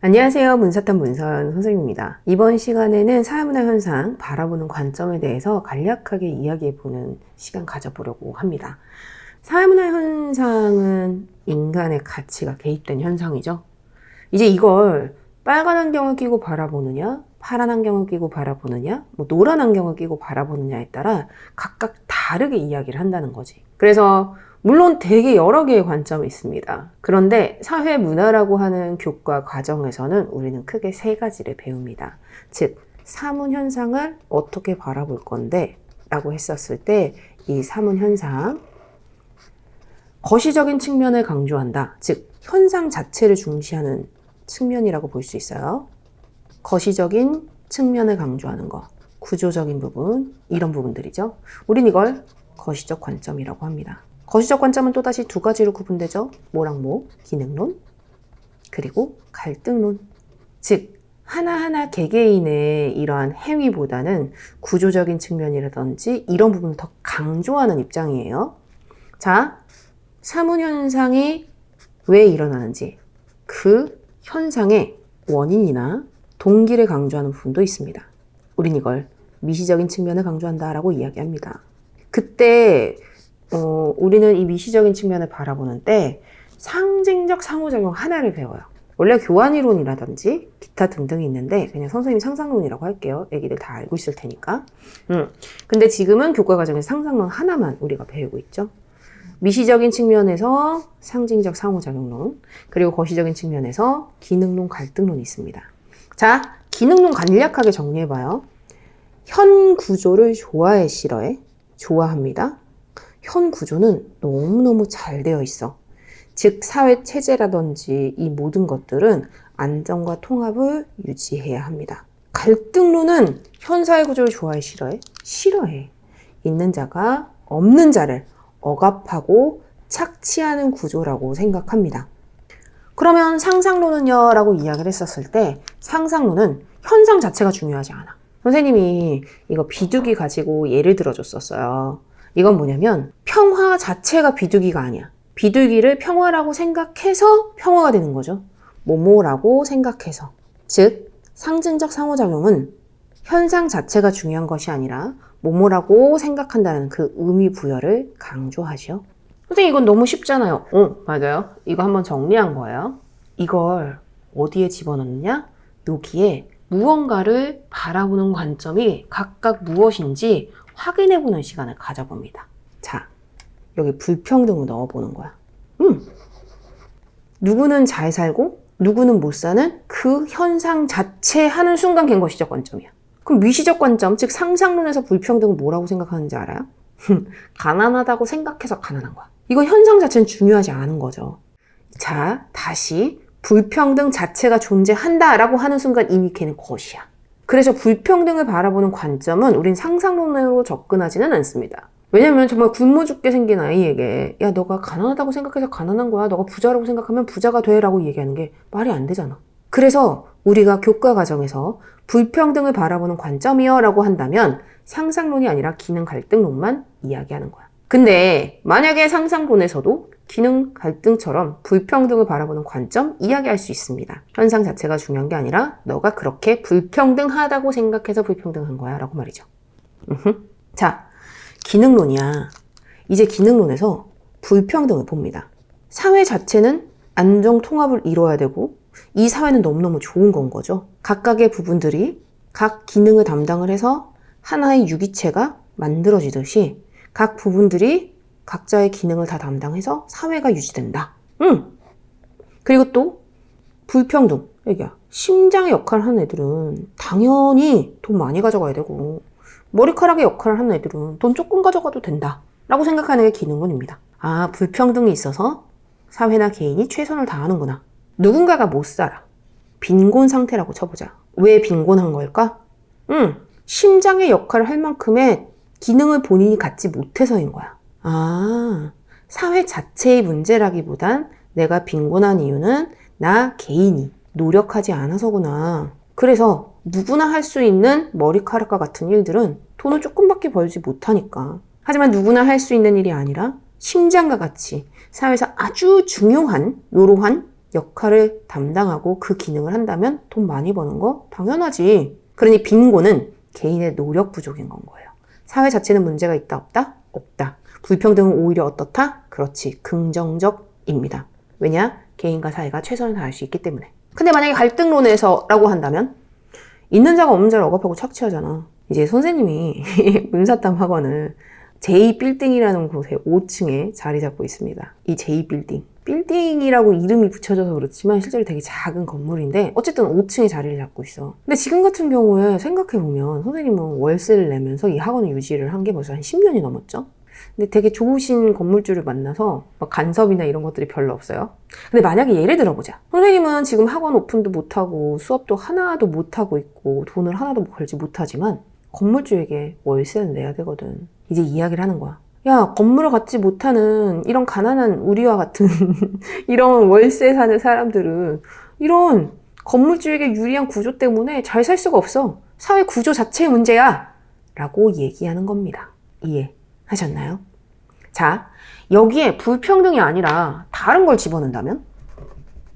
안녕하세요. 문사탄 문서연 선생님입니다. 이번 시간에는 사회문화 현상 바라보는 관점에 대해서 간략하게 이야기해보는 시간 가져보려고 합니다. 사회문화 현상은 인간의 가치가 개입된 현상이죠. 이제 이걸 빨간 안경을 끼고 바라보느냐, 파란 안경을 끼고 바라보느냐, 노란 안경을 끼고 바라보느냐에 따라 각각 다르게 이야기를 한다는 거지. 그래서 물론 되게 여러 개의 관점이 있습니다. 그런데 사회문화라고 하는 교과 과정에서는 우리는 크게 세 가지를 배웁니다. 즉, 사문현상을 어떻게 바라볼 건데 라고 했었을 때 이 사문현상, 거시적인 측면을 강조한다. 즉, 현상 자체를 중시하는 측면이라고 볼 수 있어요. 거시적인 측면을 강조하는 거, 구조적인 부분, 이런 부분들이죠. 우린 이걸 거시적 관점이라고 합니다. 거시적 관점은 또다시 두 가지로 구분되죠. 뭐랑 뭐, 기능론, 그리고 갈등론. 즉, 하나하나 개개인의 이러한 행위보다는 구조적인 측면이라든지 이런 부분을 더 강조하는 입장이에요. 자, 사문현상이 왜 일어나는지, 그 현상의 원인이나 동기를 강조하는 부분도 있습니다. 우린 이걸 미시적인 측면을 강조한다라고 이야기합니다. 그때 우리는 이 미시적인 측면을 바라보는 때 상징적 상호작용 하나를 배워요. 원래 교환이론이라든지 기타 등등이 있는데 그냥 선생님이 상상론이라고 할게요. 애기들 다 알고 있을 테니까. 근데 지금은 교과 과정에서 상상론 하나만 우리가 배우고 있죠. 미시적인 측면에서 상징적 상호작용론, 그리고 거시적인 측면에서 기능론, 갈등론이 있습니다. 자, 기능론 간략하게 정리해봐요. 현 구조를 좋아해, 싫어해? 좋아합니다. 현 구조는 너무너무 잘 되어 있어. 즉, 사회 체제라든지 이 모든 것들은 안정과 통합을 유지해야 합니다. 갈등론은 현 사회 구조를 좋아해, 싫어해? 싫어해. 있는 자가 없는 자를 억압하고 착취하는 구조라고 생각합니다. 그러면 상상론은요? 라고 이야기를 했었을 때 상상론은 현상 자체가 중요하지 않아. 선생님이 이거 비둘기 가지고 예를 들어줬었어요. 이건 뭐냐면 평화 자체가 비둘기가 아니야. 비둘기를 평화라고 생각해서 평화가 되는 거죠. 뭐뭐라고 생각해서. 즉, 상징적 상호작용은 현상 자체가 중요한 것이 아니라 뭐뭐라고 생각한다는 그 의미 부여를 강조하죠. 선생님, 이건 너무 쉽잖아요. 맞아요. 이거 한번 정리한 거예요. 이걸 어디에 집어넣느냐? 여기에 무언가를 바라보는 관점이 각각 무엇인지 확인해보는 시간을 가져봅니다. 자, 여기 불평등을 넣어보는 거야. 누구는 잘 살고 누구는 못 사는 그 현상 자체 하는 순간 걘 거시적 관점이야. 그럼 미시적 관점, 즉 상상론에서 불평등은 뭐라고 생각하는지 알아요? 가난하다고 생각해서 가난한 거야. 이거 현상 자체는 중요하지 않은 거죠. 자, 다시 불평등 자체가 존재한다라고 하는 순간 이미 걔는 것이야. 그래서 불평등을 바라보는 관점은 우린 상상론으로 접근하지는 않습니다. 왜냐면 정말 굶어 죽게 생긴 아이에게 야, 너가 가난하다고 생각해서 가난한 거야. 너가 부자라고 생각하면 부자가 돼 라고 얘기하는 게 말이 안 되잖아. 그래서 우리가 교과 과정에서 불평등을 바라보는 관점이요 라고 한다면 상상론이 아니라 기능 갈등론만 이야기하는 거야. 근데 만약에 상상론에서도 기능 갈등처럼 불평등을 바라보는 관점 이야기할 수 있습니다. 현상 자체가 중요한 게 아니라 너가 그렇게 불평등하다고 생각해서 불평등한 거야 라고 말이죠. 자, 기능론이야. 이제 기능론에서 불평등을 봅니다. 사회 자체는 안정 통합을 이뤄야 되고 이 사회는 너무너무 좋은 건 거죠. 각각의 부분들이 각 기능을 담당을 해서 하나의 유기체가 만들어지듯이 각 부분들이 각자의 기능을 다 담당해서 사회가 유지된다. 그리고 또 불평등. 얘기야. 심장의 역할을 하는 애들은 당연히 돈 많이 가져가야 되고 머리카락의 역할을 하는 애들은 돈 조금 가져가도 된다 라고 생각하는 게 기능론입니다. 아, 불평등이 있어서 사회나 개인이 최선을 다하는구나. 누군가가 못 살아. 빈곤 상태라고 쳐보자. 왜 빈곤한 걸까? 심장의 역할을 할 만큼의 기능을 본인이 갖지 못해서인 거야. 아, 사회 자체의 문제라기보단 내가 빈곤한 이유는 나 개인이 노력하지 않아서구나. 그래서 누구나 할 수 있는 머리카락과 같은 일들은 돈을 조금밖에 벌지 못하니까. 하지만 누구나 할 수 있는 일이 아니라 심장과 같이 사회에서 아주 중요한, 요로한 역할을 담당하고 그 기능을 한다면 돈 많이 버는 거 당연하지. 그러니 빈곤은 개인의 노력 부족인 건 거예요. 사회 자체는 문제가 있다 없다? 없다. 불평등은 오히려 어떻다? 그렇지. 긍정적입니다. 왜냐? 개인과 사회가 최선을 다할 수 있기 때문에. 근데 만약에 갈등론에서라고 한다면 있는 자가 없는 자를 억압하고 착취하잖아. 이제 선생님이 문사탐 학원을 제2빌딩이라는 곳에 5층에 자리 잡고 있습니다. 이 제2빌딩. 빌딩이라고 이름이 붙여져서 그렇지만 실제로 되게 작은 건물인데 어쨌든 5층에 자리를 잡고 있어. 근데 지금 같은 경우에 생각해보면 선생님은 월세를 내면서 이 학원을 유지를 한 게 벌써 한 10년이 넘었죠. 근데 되게 좋으신 건물주를 만나서 막 간섭이나 이런 것들이 별로 없어요. 근데 만약에 예를 들어보자. 선생님은 지금 학원 오픈도 못하고 수업도 하나도 못하고 있고 돈을 하나도 벌지 못하지만 건물주에게 월세는 내야 되거든. 이제 이야기를 하는 거야. 야, 건물을 갖지 못하는 이런 가난한 우리와 같은 이런 월세 사는 사람들은 이런 건물주에게 유리한 구조 때문에 잘 살 수가 없어. 사회 구조 자체의 문제야. 라고 얘기하는 겁니다. 이해하셨나요? 자, 여기에 불평등이 아니라 다른 걸 집어넣는다면?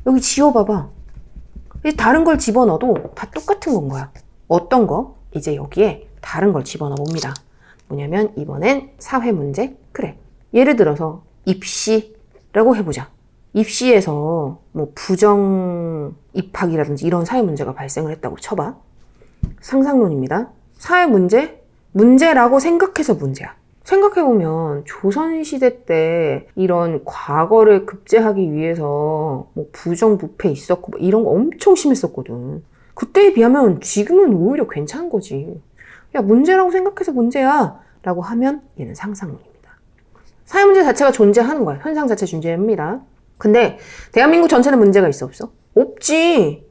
여기 지워봐봐. 다른 걸 집어넣어도 다 똑같은 건 거야. 어떤 거? 이제 여기에 다른 걸 집어넣어 봅니다. 뭐냐면 이번엔 사회 문제? 그래. 예를 들어서 입시라고 해보자. 입시에서 뭐 부정 입학이라든지 이런 사회 문제가 발생을 했다고 쳐봐. 상상론입니다. 사회 문제? 문제라고 생각해서 문제야. 생각해보면 조선시대 때 이런 과거를 급제하기 위해서 뭐 부정부패 있었고 뭐 이런 거 엄청 심했었거든. 그때에 비하면 지금은 오히려 괜찮은 거지. 야, 문제라고 생각해서 문제야 라고 하면 얘는 상상론입니다. 사회문제 자체가 존재하는 거야. 현상 자체 존재합니다. 근데 대한민국 전체는 문제가 있어 없어? 없지.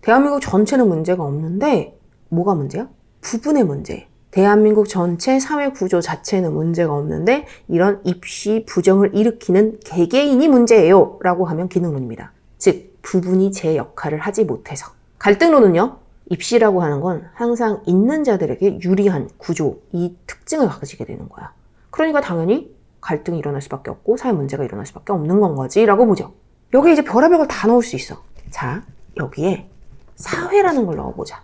대한민국 전체는 문제가 없는데 뭐가 문제야? 부분의 문제. 대한민국 전체 사회 구조 자체는 문제가 없는데 이런 입시 부정을 일으키는 개개인이 문제예요 라고 하면 기능론입니다. 즉 부분이 제 역할을 하지 못해서. 갈등론은요. 입시라고 하는 건 항상 있는 자들에게 유리한 구조, 이 특징을 가지게 되는 거야. 그러니까 당연히 갈등이 일어날 수밖에 없고 사회 문제가 일어날 수밖에 없는 건 거지 라고 보죠. 여기 이제 별의별 걸 다 넣을 수 있어. 자, 여기에 사회라는 걸 넣어보자.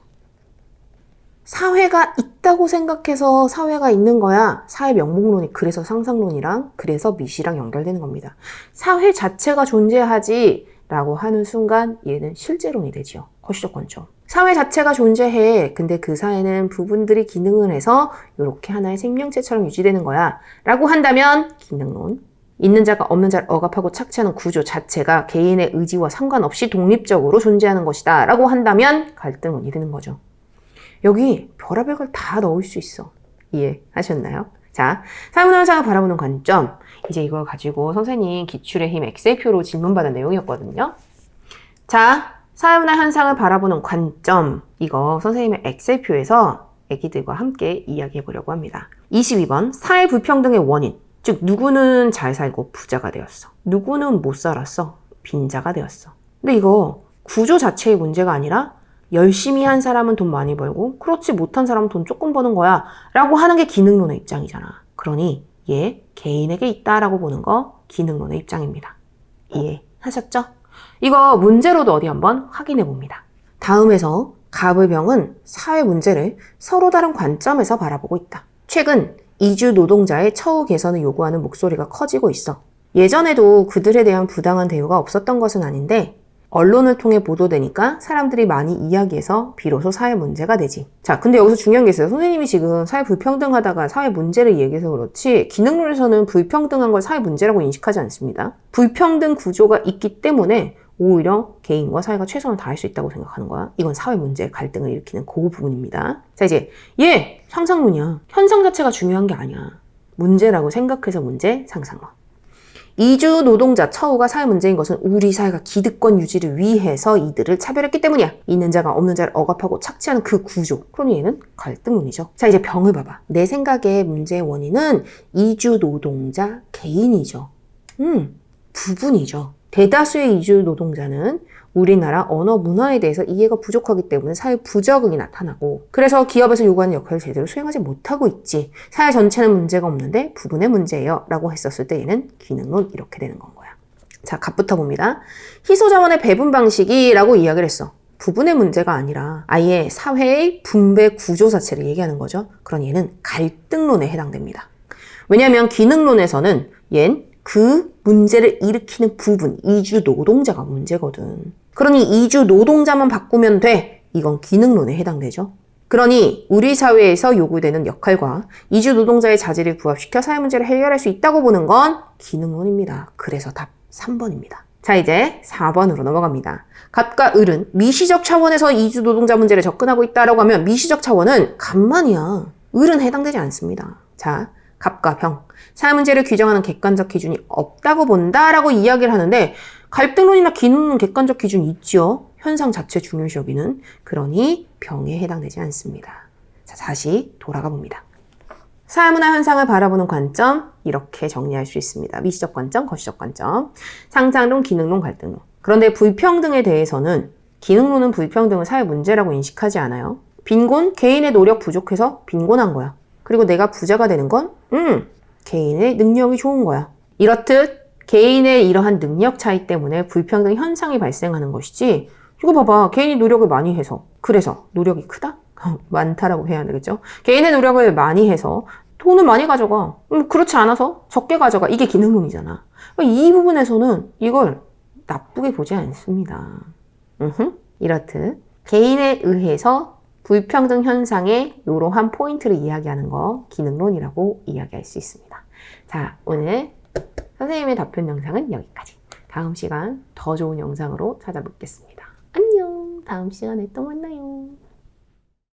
사회가 있다고 생각해서 사회가 있는 거야. 사회 명목론이 그래서 상상론이랑 그래서 미시랑 연결되는 겁니다. 사회 자체가 존재하지 라고 하는 순간 얘는 실제론이 되지요. 거시적 관점. 사회 자체가 존재해. 근데 그 사회는 부분들이 기능을 해서 이렇게 하나의 생명체처럼 유지되는 거야. 라고 한다면 기능론. 있는 자가 없는 자를 억압하고 착취하는 구조 자체가 개인의 의지와 상관없이 독립적으로 존재하는 것이다. 라고 한다면 갈등론이 되는 거죠. 여기 별의별 걸 다 넣을 수 있어. 이해하셨나요? 자, 사회문화 현상을 바라보는 관점. 이제 이걸 가지고 선생님 기출의 힘 엑셀표로 질문받은 내용이었거든요. 자, 사회문화 현상을 바라보는 관점. 이거 선생님의 엑셀표에서 애기들과 함께 이야기해 보려고 합니다. 22번, 사회 불평등의 원인. 즉, 누구는 잘 살고 부자가 되었어. 누구는 못 살았어. 빈자가 되었어. 근데 이거 구조 자체의 문제가 아니라 열심히 한 사람은 돈 많이 벌고 그렇지 못한 사람은 돈 조금 버는 거야 라고 하는 게 기능론의 입장이잖아. 그러니 얘 개인에게 있다라고 보는 거 기능론의 입장입니다. 이해하셨죠? 이거 문제로도 어디 한번 확인해 봅니다. 다음에서 가불병은 사회 문제를 서로 다른 관점에서 바라보고 있다. 최근 이주 노동자의 처우 개선을 요구하는 목소리가 커지고 있어. 예전에도 그들에 대한 부당한 대우가 없었던 것은 아닌데 언론을 통해 보도되니까 사람들이 많이 이야기해서 비로소 사회 문제가 되지. 자, 근데 여기서 중요한 게 있어요. 선생님이 지금 사회 불평등하다가 사회 문제를 얘기해서 그렇지 기능론에서는 불평등한 걸 사회 문제라고 인식하지 않습니다. 불평등 구조가 있기 때문에 오히려 개인과 사회가 최선을 다할 수 있다고 생각하는 거야. 이건 사회 문제, 갈등을 일으키는 그 부분입니다. 자, 이제 얘 상상론이야. 현상 자체가 중요한 게 아니야. 문제라고 생각해서 문제, 상상론. 이주 노동자 처우가 사회 문제인 것은 우리 사회가 기득권 유지를 위해서 이들을 차별했기 때문이야. 있는 자가 없는 자를 억압하고 착취하는 그 구조. 그러니 얘는 갈등론이죠. 자, 이제 병을 봐봐. 내 생각에 문제의 원인은 이주 노동자 개인이죠. 부분이죠. 대다수의 이주 노동자는 우리나라 언어 문화에 대해서 이해가 부족하기 때문에 사회 부적응이 나타나고 그래서 기업에서 요구하는 역할을 제대로 수행하지 못하고 있지. 사회 전체는 문제가 없는데 부분의 문제예요 라고 했었을 때 얘는 기능론 이렇게 되는 건 거야. 자, 갑부터 봅니다. 희소자원의 배분 방식이라고 이야기를 했어. 부분의 문제가 아니라 아예 사회의 분배 구조 자체를 얘기하는 거죠. 그러니 얘는 갈등론에 해당됩니다. 왜냐하면 기능론에서는 얜 그 문제를 일으키는 부분, 이주 노동자가 문제거든. 그러니 이주 노동자만 바꾸면 돼. 이건 기능론에 해당되죠. 그러니 우리 사회에서 요구되는 역할과 이주 노동자의 자질을 부합시켜 사회 문제를 해결할 수 있다고 보는 건 기능론입니다. 그래서 답 3번입니다. 자, 이제 4번으로 넘어갑니다. 갑과 을은 미시적 차원에서 이주 노동자 문제를 접근하고 있다라고 하면 미시적 차원은 갑만이야. 을은 해당되지 않습니다. 자, 갑과 병. 사회 문제를 규정하는 객관적 기준이 없다고 본다라고 이야기를 하는데 갈등론이나 기능론 객관적 기준이 있죠. 현상 자체 중요시 여기는. 그러니 병에 해당되지 않습니다. 자, 다시 돌아가 봅니다. 사회문화 현상을 바라보는 관점 이렇게 정리할 수 있습니다. 미시적 관점, 거시적 관점, 상상론, 기능론, 갈등론. 그런데 불평등에 대해서는 기능론은 불평등을 사회 문제라고 인식하지 않아요. 빈곤, 개인의 노력 부족해서 빈곤한 거야. 그리고 내가 부자가 되는 건 개인의 능력이 좋은 거야. 이렇듯 개인의 이러한 능력 차이 때문에 불평등 현상이 발생하는 것이지 이거 봐봐. 개인이 노력을 많이 해서 그래서 노력이 크다? 많다라고 해야 되겠죠? 개인의 노력을 많이 해서 돈을 많이 가져가. 그렇지 않아서 적게 가져가. 이게 기능론이잖아. 이 부분에서는 이걸 나쁘게 보지 않습니다. 이렇듯 개인에 의해서 불평등 현상의 이러한 포인트를 이야기하는 거 기능론이라고 이야기할 수 있습니다. 자, 오늘 선생님의 답변 영상은 여기까지. 다음 시간 더 좋은 영상으로 찾아뵙겠습니다. 안녕. 다음 시간에 또 만나요.